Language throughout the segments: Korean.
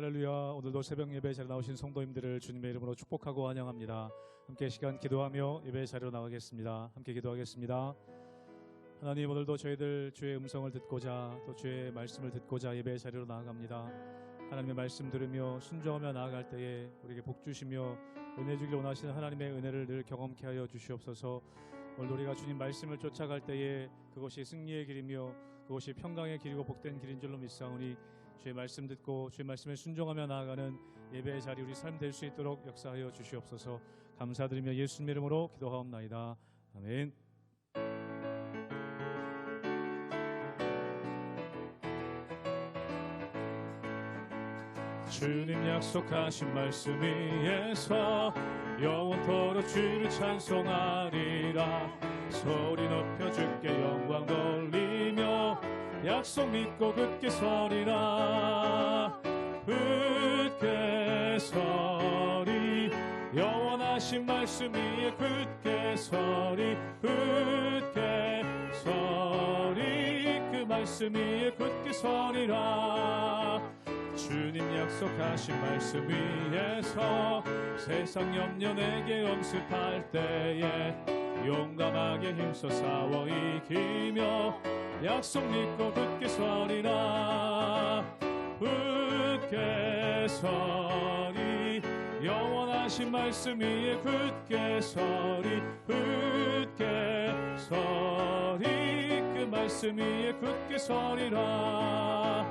할렐루야. 오늘도 새벽 예배 자리에 나오신 성도님들을 주님의 이름으로 축복하고 환영합니다. 함께 시간 기도하며 예배 자리로 나가겠습니다. 함께 기도하겠습니다. 하나님, 오늘도 저희들 주의 음성을 듣고자 또 주의 말씀을 듣고자 예배 자리로 나아갑니다. 하나님의 말씀 들으며 순종하며 나아갈 때에 우리에게 복 주시며 은혜 주길 원하시는 하나님의 은혜를 늘 경험케 하여 주시옵소서. 오늘 우리가 주님 말씀을 쫓아갈 때에 그것이 승리의 길이며 그것이 평강의 길이고 복된 길인 줄로 믿사오니 주의 말씀 듣고 주의 말씀에 순종하며 나아가는 예배의 자리 우리 삶 될 수 있도록 역사하여 주시옵소서. 감사드리며 예수님 이름으로 기도하옵나이다. 아멘. 주님 약속하신 말씀 위에서 영원토록 주를 찬송하리라. 소리 높여 주께 영광 돌리며 약속 믿고 굳게 서리라. 굳게 서리 영원하신 말씀 위에 굳게 서리. 굳게 서리 그 말씀 위에 굳게 서리라. 주님 약속하신 말씀 위에서 세상 염려 내게 엄습할 때에 용감하게 힘써 싸워 이기며 약속 믿고 굳게 서리라. 굳게 서리 영원하신 말씀 위에 굳게 서리. 굳게 서리 그 말씀 위에 굳게 서리라.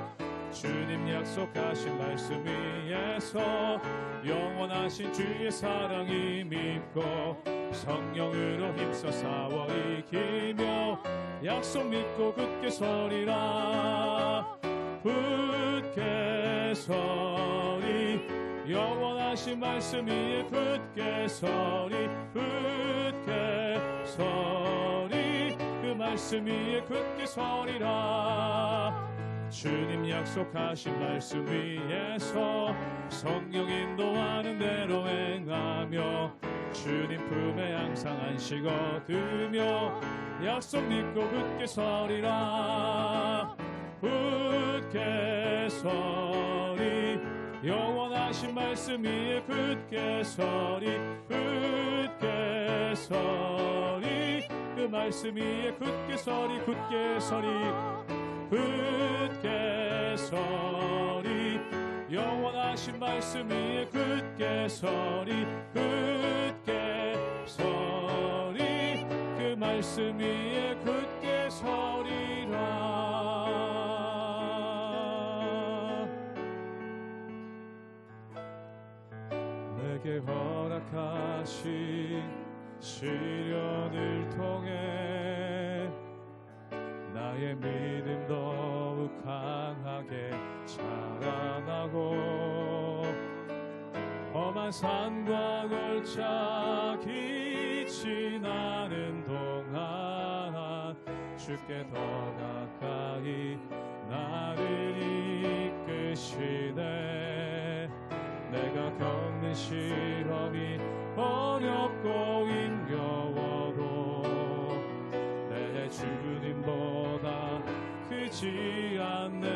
주님 약속하신 말씀 위에서 영원하신 주의 사랑이 믿고 성령으로 힘써 싸워 이기며 약속 믿고 굳게 서리라. 굳게 서리 영원하신 말씀 위에 굳게 서리. 굳게 서리 그 말씀 위에 굳게 서리라. 주님 약속하신 말씀 위에서 성령 인도하는 대로 행하며 주님 품에 항상 안식 얻으며 약속 믿고 굳게 서리라. 굳게 서리 영원하신 말씀 위에 굳게 서리. 굳게 서리 그 말씀 위에 굳게 서리. 굳게 서리 굳게 서리 영원하신 말씀 위에 굳게 서리. 굳게 서리 그 말씀 위에 굳게 서리라. 내게 허락하신 시련을 통해 나의 믿음 더욱 강하게 자라나고 험한 산과 걸작이 지나는 동안 주께 더 가까이 나를 이끄시네. 내가 겪는 시험이 어렵고 힘겨워도 내 주님보다 크지 않네.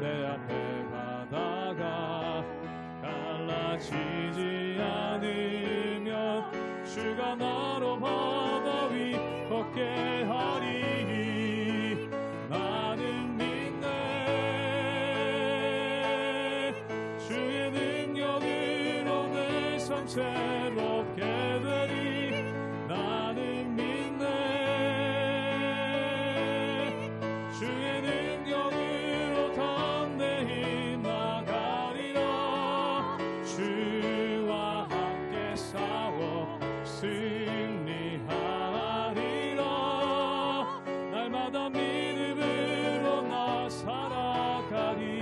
내 앞에 바다가 갈라지지 않으면 주가 나로 바다 위 걷게 하리. 나는 믿네. 주의 능력으로 내 삶 새롭게 되리. 나는 믿네. 주의 능력으로 담대히 나가리라. 주와 함께 싸워 승리하리라. 날마다 믿음으로 나 살아가리.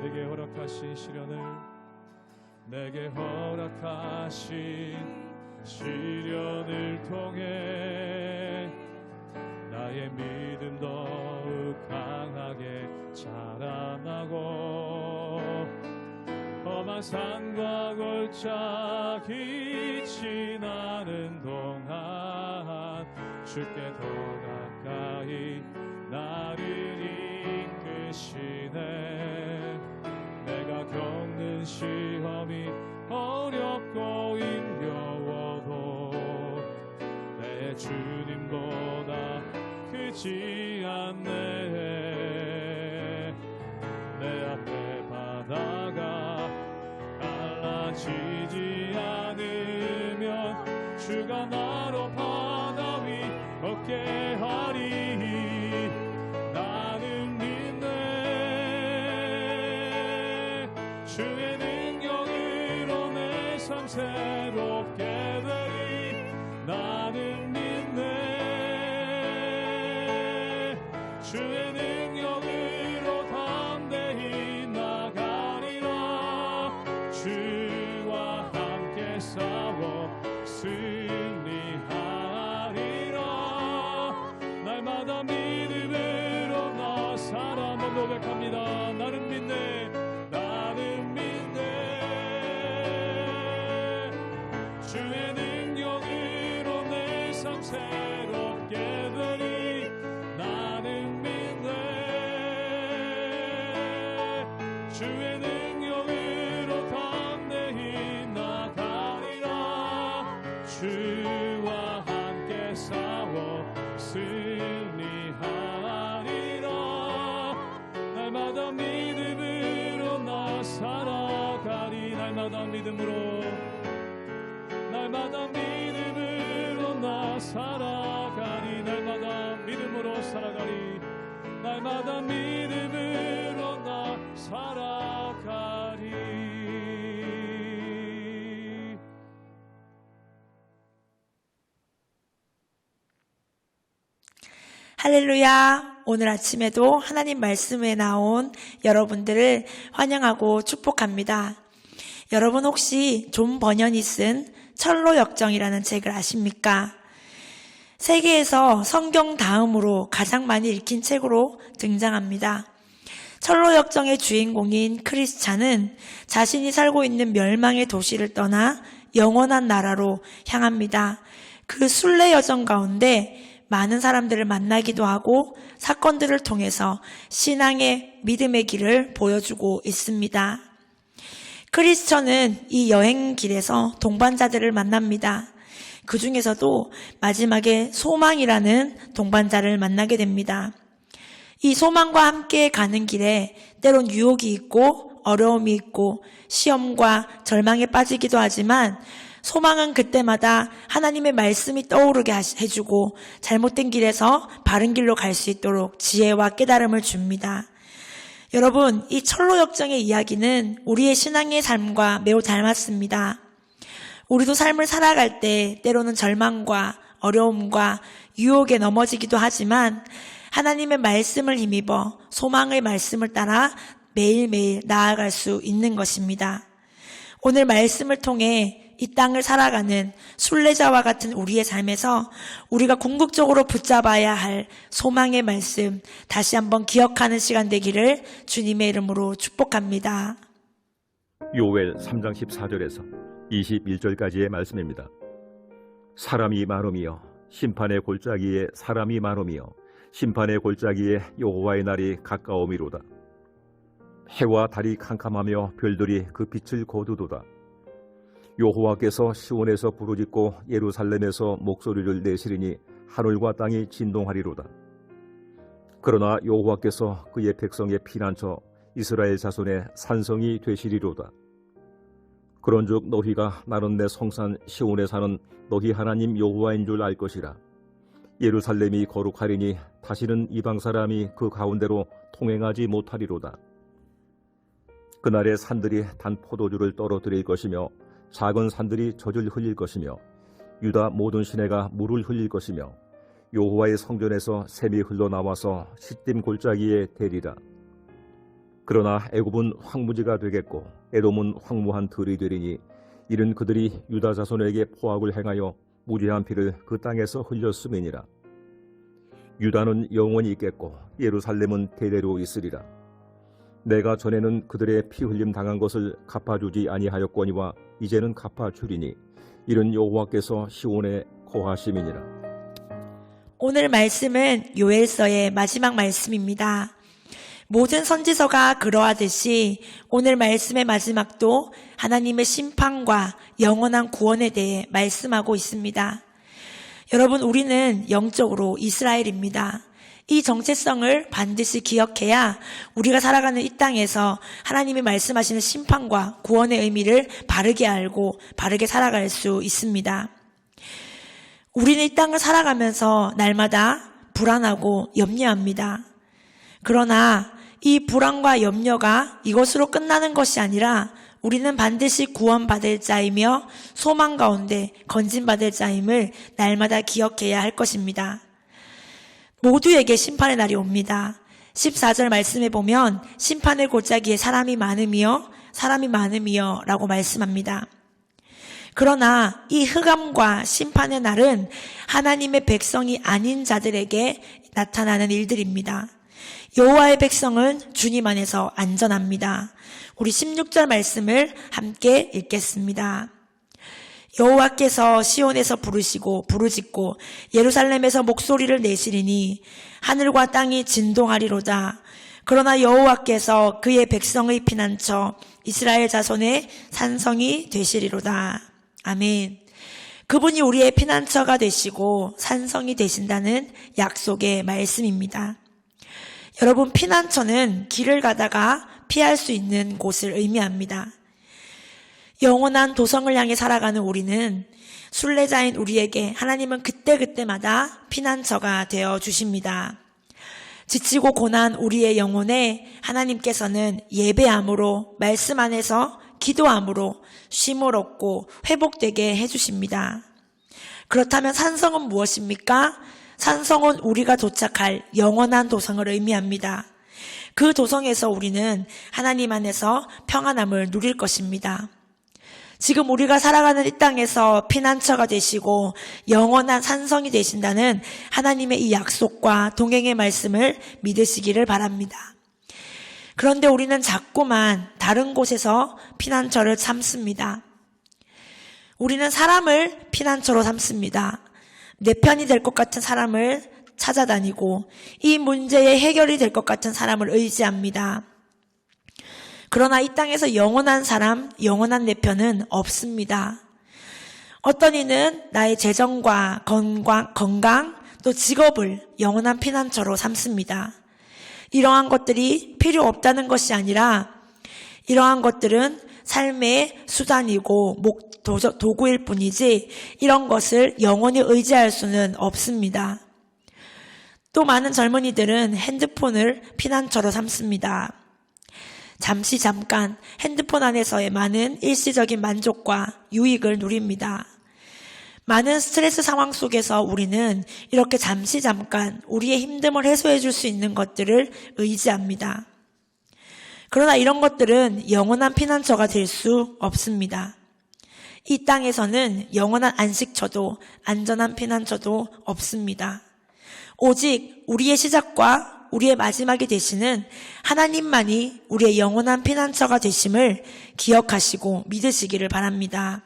내게 허락하신 시련을 내게 허락하신 시련을 통해 나의 믿음 더욱 강하게 자라나고 험한 산과 걸작이 지나는 동안 주께 더 가까이 나를 이끄시네. 내가 겪는 시험이 어렵고 힘겨워도 내 주님보다 크지 않네. 내 앞에 바다가 갈라지지 않으면 주가 나로 바다 위 걷게 하리. 나는 믿네. 주의 능력으로 내 삶 새롭게 되리. 나는 믿네. 주의 능력으로 담대히 나가리라. 주와 함께 싸워 승리하리라. 날마다 믿음으로 나 살아. 한번 고백합니다. 나는 믿네. 나는 믿네. 주의 능력으로 내 삶 새롭게 되리. 나는 믿네. 주의 능력으로 담대히 나가리라. 주와 함께 싸워 승리하리라. 날마다 믿음으로 나 살아가리. 날마다 믿음으로, 날마다 믿음으로 나 살아가리. 날마다 믿음으로 살아가리. 날마다 믿음으로 나 살아가리. 할렐루야. 오늘 아침에도 하나님 말씀에 나온 여러분들을 환영하고 축복합니다. 여러분 혹시 존 버년이 쓴 철로역정이라는 책을 아십니까? 세계에서 성경 다음으로 가장 많이 읽힌 책으로 등장합니다. 철로역정의 주인공인 크리스찬은 자신이 살고 있는 멸망의 도시를 떠나 영원한 나라로 향합니다. 그 순례 여정 가운데 많은 사람들을 만나기도 하고 사건들을 통해서 신앙의 믿음의 길을 보여주고 있습니다. 크리스천은 이 여행길에서 동반자들을 만납니다. 그 중에서도 마지막에 소망이라는 동반자를 만나게 됩니다. 이 소망과 함께 가는 길에 때론 유혹이 있고 어려움이 있고 시험과 절망에 빠지기도 하지만 소망은 그때마다 하나님의 말씀이 떠오르게 해주고 잘못된 길에서 바른 길로 갈 수 있도록 지혜와 깨달음을 줍니다. 여러분, 이 철로역정의 이야기는 우리의 신앙의 삶과 매우 닮았습니다. 우리도 삶을 살아갈 때 때로는 절망과 어려움과 유혹에 넘어지기도 하지만 하나님의 말씀을 힘입어 소망의 말씀을 따라 매일매일 나아갈 수 있는 것입니다. 오늘 말씀을 통해 이 땅을 살아가는 순례자와 같은 우리의 삶에서 우리가 궁극적으로 붙잡아야 할 소망의 말씀 다시 한번 기억하는 시간 되기를 주님의 이름으로 축복합니다. 요엘 3장 14절에서 21절까지의 말씀입니다. 사람이 많음이여 심판의 골짜기에 사람이 많음이여 심판의 골짜기에 여호와의 날이 가까움이로다. 해와 달이 캄캄하며 별들이 그 빛을 거두도다. 여호와께서 시온에서 부르짖고 예루살렘에서 목소리를 내시리니 하늘과 땅이 진동하리로다. 그러나 여호와께서 그의 백성의 피난처 이스라엘 자손의 산성이 되시리로다. 그런즉 너희가 나는 내 성산 시온에 사는 너희 하나님 여호와인 줄 알 것이라. 예루살렘이 거룩하리니 다시는 이방 사람이 그 가운데로 통행하지 못하리로다. 그날에 산들이 단 포도주를 떨어뜨릴 것이며 작은 산들이 젖을 흘릴 것이며 유다 모든 시내가 물을 흘릴 것이며 여호와의 성전에서 샘이 흘러나와서 시딤 골짜기에 대리라. 그러나 애굽은 황무지가 되겠고 에돔은 황무한 들이 되리니 이는 그들이 유다 자손에게 포악을 행하여 무죄한 피를 그 땅에서 흘렸음이니라. 유다는 영원히 있겠고 예루살렘은 대대로 있으리라. 내가 전에는 그들의 피 흘림 당한 것을 갚아주지 아니하였거니와 이제는 갚아주리니 이는 여호와께서 시온에 거하심이니라. 오늘 말씀은 요엘서의 마지막 말씀입니다. 모든 선지서가 그러하듯이 오늘 말씀의 마지막도 하나님의 심판과 영원한 구원에 대해 말씀하고 있습니다. 여러분, 우리는 영적으로 이스라엘입니다. 이 정체성을 반드시 기억해야 우리가 살아가는 이 땅에서 하나님이 말씀하시는 심판과 구원의 의미를 바르게 알고 바르게 살아갈 수 있습니다. 우리는 이 땅을 살아가면서 날마다 불안하고 염려합니다. 그러나 이 불안과 염려가 이것으로 끝나는 것이 아니라 우리는 반드시 구원받을 자이며 소망 가운데 건진받을 자임을 날마다 기억해야 할 것입니다. 모두에게 심판의 날이 옵니다. 14절 말씀에 보면 심판의 골짜기에 사람이 많으며 라고 말씀합니다. 그러나 이 흑암과 심판의 날은 하나님의 백성이 아닌 자들에게 나타나는 일들입니다. 여호와의 백성은 주님 안에서 안전합니다. 우리 16절 말씀을 함께 읽겠습니다. 여호와께서 시온에서 부르짖고 예루살렘에서 목소리를 내시리니 하늘과 땅이 진동하리로다. 그러나 여호와께서 그의 백성의 피난처 이스라엘 자손의 산성이 되시리로다. 아멘. 그분이 우리의 피난처가 되시고 산성이 되신다는 약속의 말씀입니다. 여러분, 피난처는 길을 가다가 피할 수 있는 곳을 의미합니다. 영원한 도성을 향해 살아가는 우리는 순례자인 우리에게 하나님은 그때그때마다 피난처가 되어 주십니다. 지치고 고난 우리의 영혼에 하나님께서는 예배함으로 말씀 안에서 기도함으로 쉼을 얻고 회복되게 해주십니다. 그렇다면 산성은 무엇입니까? 산성은 우리가 도착할 영원한 도성을 의미합니다. 그 도성에서 우리는 하나님 안에서 평안함을 누릴 것입니다. 지금 우리가 살아가는 이 땅에서 피난처가 되시고 영원한 산성이 되신다는 하나님의 이 약속과 동행의 말씀을 믿으시기를 바랍니다. 그런데 우리는 자꾸만 다른 곳에서 피난처를 삼습니다. 우리는 사람을 피난처로 삼습니다. 내 편이 될 것 같은 사람을 찾아다니고 이 문제의 해결이 될 것 같은 사람을 의지합니다. 그러나 이 땅에서 영원한 사람, 영원한 내 편은 없습니다. 어떤 이는 나의 재정과 건강, 또 직업을 영원한 피난처로 삼습니다. 이러한 것들이 필요 없다는 것이 아니라 이러한 것들은 삶의 수단이고 도구일 뿐이지 이런 것을 영원히 의지할 수는 없습니다. 또 많은 젊은이들은 핸드폰을 피난처로 삼습니다. 잠깐 핸드폰 안에서의 많은 일시적인 만족과 유익을 누립니다. 많은 스트레스 상황 속에서 우리는 이렇게 잠깐 우리의 힘듦을 해소해 줄 수 있는 것들을 의지합니다. 그러나 이런 것들은 영원한 피난처가 될 수 없습니다. 이 땅에서는 영원한 안식처도 안전한 피난처도 없습니다. 오직 우리의 시작과 우리의 마지막이 되시는 하나님만이 우리의 영원한 피난처가 되심을 기억하시고 믿으시기를 바랍니다.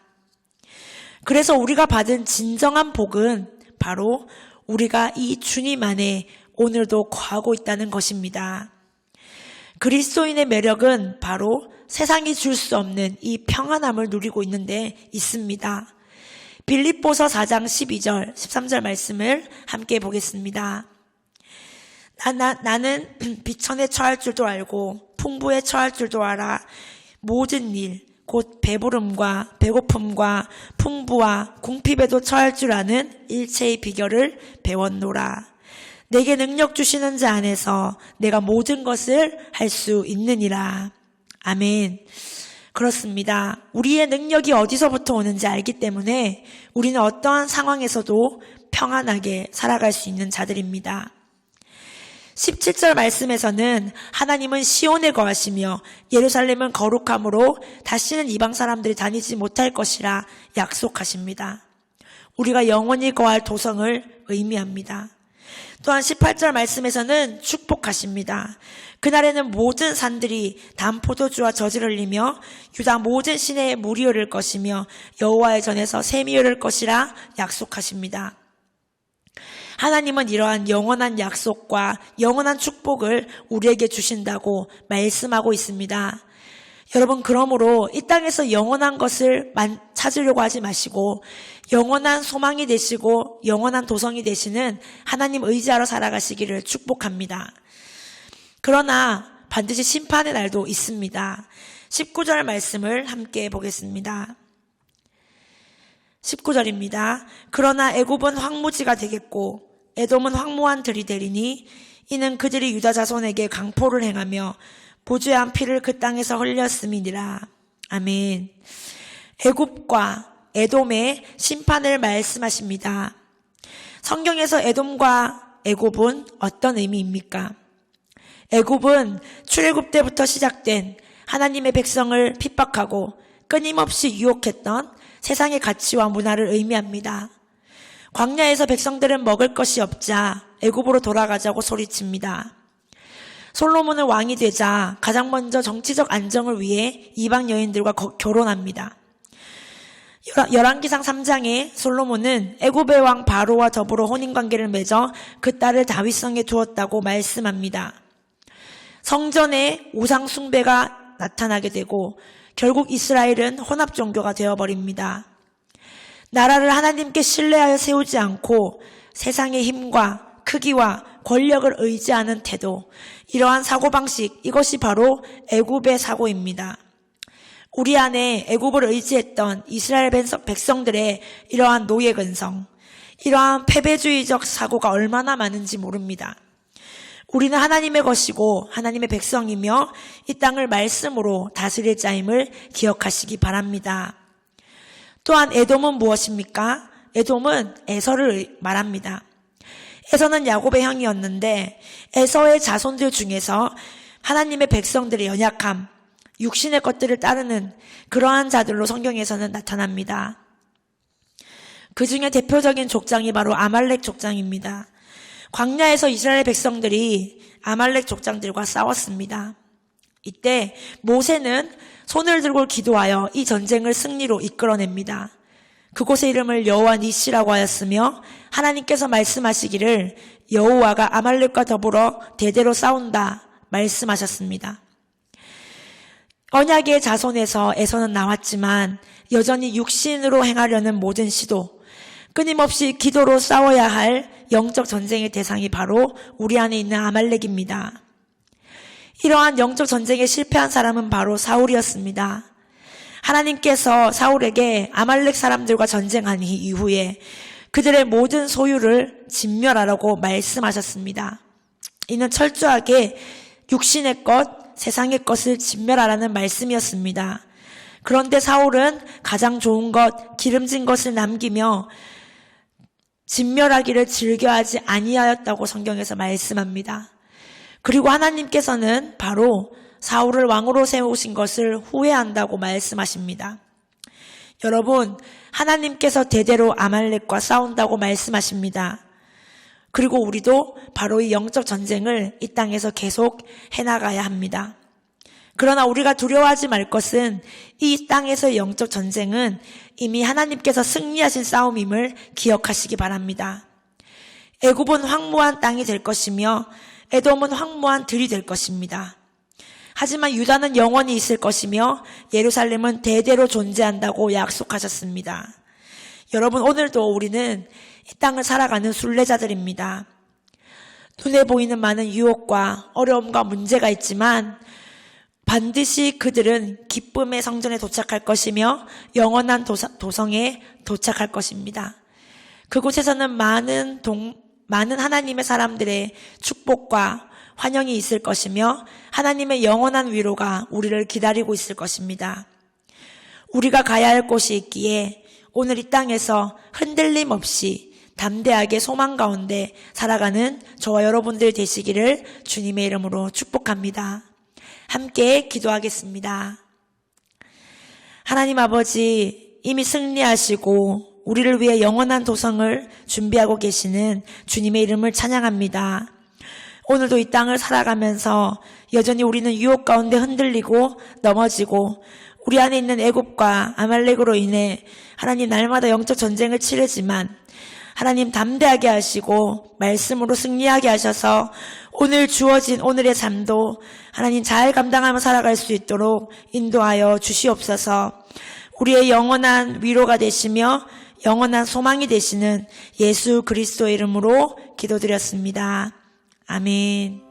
그래서 우리가 받은 진정한 복은 바로 우리가 이 주님 안에 오늘도 거하고 있다는 것입니다. 그리스도인의 매력은 바로 세상이 줄 수 없는 이 평안함을 누리고 있는 데 있습니다. 빌립보서 4장 12절, 13절 말씀을 함께 보겠습니다. 나는 비천에 처할 줄도 알고 풍부에 처할 줄도 알아. 모든 일, 곧 배부름과 배고픔과 풍부와 궁핍에도 처할 줄 아는 일체의 비결을 배웠노라. 내게 능력 주시는 자 안에서 내가 모든 것을 할 수 있느니라. 아멘. 그렇습니다. 우리의 능력이 어디서부터 오는지 알기 때문에 우리는 어떠한 상황에서도 평안하게 살아갈 수 있는 자들입니다. 17절 말씀에서는 하나님은 시온에 거하시며 예루살렘은 거룩함으로 다시는 이방 사람들이 다니지 못할 것이라 약속하십니다. 우리가 영원히 거할 도성을 의미합니다. 또한 18절 말씀에서는 축복하십니다. 그날에는 모든 산들이 단포도주와 젖을 흘리며 유다 모든 시내에 물이 흐를 것이며 여호와의 전에서 샘이 흐를 것이라 약속하십니다. 하나님은 이러한 영원한 약속과 영원한 축복을 우리에게 주신다고 말씀하고 있습니다. 여러분, 그러므로 이 땅에서 영원한 것을 찾으려고 하지 마시고 영원한 소망이 되시고 영원한 도성이 되시는 하나님 의지하러 살아가시기를 축복합니다. 그러나 반드시 심판의 날도 있습니다. 19절 말씀을 함께 보겠습니다. 19절입니다. 그러나 애굽은 황무지가 되겠고 에돔은 황무한 들이 되리니 이는 그들이 유다 자손에게 강포를 행하며 보주한 피를 그 땅에서 흘렸음이니라. 아멘. 애굽과 에돔의 심판을 말씀하십니다. 성경에서 에돔과 애굽은 어떤 의미입니까? 애굽은 출애굽 때부터 시작된 하나님의 백성을 핍박하고 끊임없이 유혹했던 세상의 가치와 문화를 의미합니다. 광야에서 백성들은 먹을 것이 없자 애굽으로 돌아가자고 소리칩니다. 솔로몬은 왕이 되자 가장 먼저 정치적 안정을 위해 이방 여인들과 결혼합니다. 열왕기상 3장에 솔로몬은 애굽의 왕 바로와 더불어 혼인관계를 맺어 그 딸을 다윗성에 두었다고 말씀합니다. 성전에 우상 숭배가 나타나게 되고 결국 이스라엘은 혼합 종교가 되어버립니다. 나라를 하나님께 신뢰하여 세우지 않고 세상의 힘과 크기와 권력을 의지하는 태도, 이러한 사고방식, 이것이 바로 애굽의 사고입니다. 우리 안에 애굽을 의지했던 이스라엘 백성들의 이러한 노예근성, 이러한 패배주의적 사고가 얼마나 많은지 모릅니다. 우리는 하나님의 것이고 하나님의 백성이며 이 땅을 말씀으로 다스릴 자임을 기억하시기 바랍니다. 또한 에돔은 무엇입니까? 에돔은 에서를 말합니다. 에서는 야곱의 형이었는데 에서의 자손들 중에서 하나님의 백성들의 연약함, 육신의 것들을 따르는 그러한 자들로 성경에서는 나타납니다. 그 중에 대표적인 족장이 바로 아말렉 족장입니다. 광야에서 이스라엘 백성들이 아말렉 족장들과 싸웠습니다. 이때 모세는 손을 들고 기도하여 이 전쟁을 승리로 이끌어냅니다. 그곳의 이름을 여호와 니시라고 하였으며 하나님께서 말씀하시기를 여호와가 아말렉과 더불어 대대로 싸운다 말씀하셨습니다. 언약의 자손에서 에서는 나왔지만 여전히 육신으로 행하려는 모든 시도, 끊임없이 기도로 싸워야 할 영적 전쟁의 대상이 바로 우리 안에 있는 아말렉입니다. 이러한 영적 전쟁에 실패한 사람은 바로 사울이었습니다. 하나님께서 사울에게 아말렉 사람들과 전쟁한 이후에 그들의 모든 소유를 진멸하라고 말씀하셨습니다. 이는 철저하게 육신의 것, 세상의 것을 진멸하라는 말씀이었습니다. 그런데 사울은 가장 좋은 것, 기름진 것을 남기며 진멸하기를 즐겨하지 아니하였다고 성경에서 말씀합니다. 그리고 하나님께서는 바로 사울을 왕으로 세우신 것을 후회한다고 말씀하십니다. 여러분, 하나님께서 대대로 아말렉과 싸운다고 말씀하십니다. 그리고 우리도 바로 이 영적 전쟁을 이 땅에서 계속 해나가야 합니다. 그러나 우리가 두려워하지 말 것은 이 땅에서의 영적 전쟁은 이미 하나님께서 승리하신 싸움임을 기억하시기 바랍니다. 애굽은 황무한 땅이 될 것이며 에돔은 황무한 들이 될 것입니다. 하지만 유다는 영원히 있을 것이며 예루살렘은 대대로 존재한다고 약속하셨습니다. 여러분, 오늘도 우리는 이 땅을 살아가는 순례자들입니다. 눈에 보이는 많은 유혹과 어려움과 문제가 있지만 반드시 그들은 기쁨의 성전에 도착할 것이며 영원한 도성에 도착할 것입니다. 그곳에서는 많은 하나님의 사람들의 축복과 환영이 있을 것이며 하나님의 영원한 위로가 우리를 기다리고 있을 것입니다. 우리가 가야 할 곳이 있기에 오늘 이 땅에서 흔들림 없이 담대하게 소망 가운데 살아가는 저와 여러분들 되시기를 주님의 이름으로 축복합니다. 함께 기도하겠습니다. 하나님 아버지, 이미 승리하시고 우리를 위해 영원한 도성을 준비하고 계시는 주님의 이름을 찬양합니다. 오늘도 이 땅을 살아가면서 여전히 우리는 유혹 가운데 흔들리고 넘어지고 우리 안에 있는 애굽과 아말렉으로 인해 하나님 날마다 영적 전쟁을 치르지만 하나님 담대하게 하시고 말씀으로 승리하게 하셔서 오늘 주어진 오늘의 삶도 하나님 잘 감당하며 살아갈 수 있도록 인도하여 주시옵소서. 우리의 영원한 위로가 되시며 영원한 소망이 되시는 예수 그리스도의 이름으로 기도드렸습니다. 아멘.